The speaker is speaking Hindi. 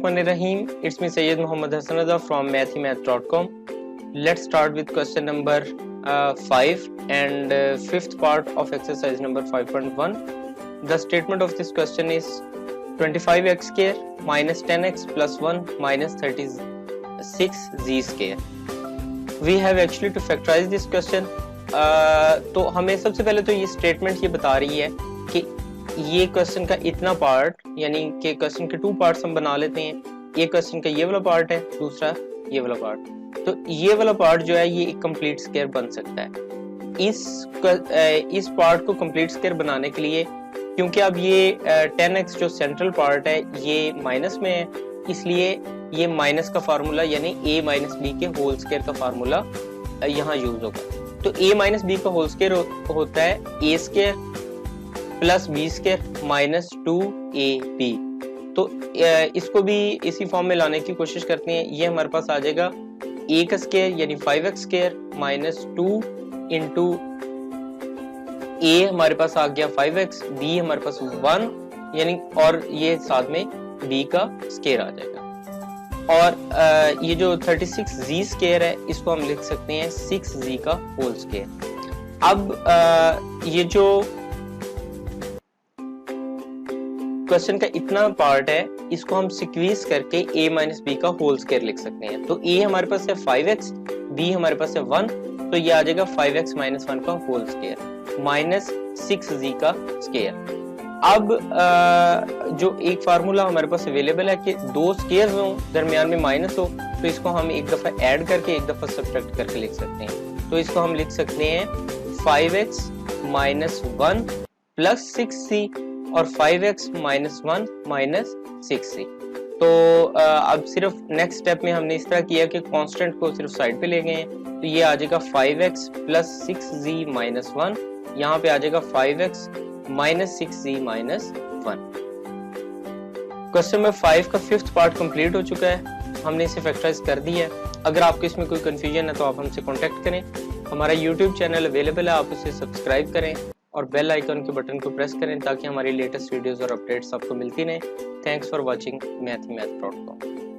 Bismillahirrahmanirrahim. It's me Sayyid Muhammad Hassan Raza from mathemath.com. Let's start with question number 5 and fifth part of exercise number 5.1. The statement of this question is 25x square minus 10x plus 1 minus 36z square. We have actually to factorize this question. तो हमें सबसे पहले तो ये स्टेटमेंट ये बता रही है कि ये क्वेश्चन का इतना पार्ट, यानी कि क्वेश्चन के 2 पार्ट्स हम बना लेते हैं। एक क्वेश्चन का ये वाला पार्ट है, दूसरा ये वाला पार्ट। तो ये वाला पार्ट जो है ये एक कंप्लीट स्क्वायर बन सकता है। इस पार्ट को कंप्लीट स्क्वायर बनाने के लिए, क्योंकि अब ये 10x जो सेंट्रल पार्ट है ये माइनस में है, इसलिए ये माइनस का फार्मूला यानी a माइनस बी के होल स्क्वायर का फार्मूला यहाँ यूज होगा। तो a माइनस बी का होल स्क्वायर होता है a square plus B square minus 2ab। तो इसको भी इसी फॉर्म में लाने की कोशिश करते हैं। ये हमारे पास आ जाएगा a का स्क्वायर यानी 5x square minus 2 into a हमारे पास आ गया 5x, b हमारे पास 1 यानी, और ये साथ में b का स्क्वायर आ जाएगा। और ये जो 36z स्क्वायर है इसको हम लिख सकते हैं 6z का होल स्क्वायर। अब ये जो क्वेश्चन का इतना पार्ट है इसको हम सिक्वीज करके a माइनस बी का होल स्क्वायर लिख सकते हैं। तो a हमारे पास है 5x, b हमारे पास है 1, तो ये आ जाएगा 5x माइनस 1 का होल स्क्वायर माइनस 6z का स्क्वायर। अब जो एक फार्मूला हमारे पास अवेलेबल है कि दो स्क्वायर्स हो दरमियान में माइनस हो, तो इसको हम एक दफा ऐड करके एक दफा सब्ट्रैक्ट करके लिख सकते हैं। तो इसको हम लिख सकते हैं 5x माइनस 1 प्लस 6c और 5x माइनस 1 माइनस 6c। तो अब सिर्फ नेक्स्ट स्टेप में हमने इस तरह किया कि कांस्टेंट को सिर्फ साइड पे ले गए हैं। तो ये आ जाएगा 5x प्लस 6z माइनस 1, यहाँ पे आ जाएगा 5x minus 6z minus 1। Question में 5 का फिफ्थ पार्ट कंप्लीट हो चुका है, हमने इसे फैक्टराइज कर दिया है। अगर आपको इसमें कोई कंफ्यूजन है तो आप हमसे कांटेक्ट करें। हमारा यूट्यूब चैनल अवेलेबल है, आप उसे सब्सक्राइब करें और बेल आइकन के बटन को प्रेस करें ताकि हमारी लेटेस्ट वीडियोस और अपडेट्स आपको मिलती रहें। Thanks for watching mathemath.com।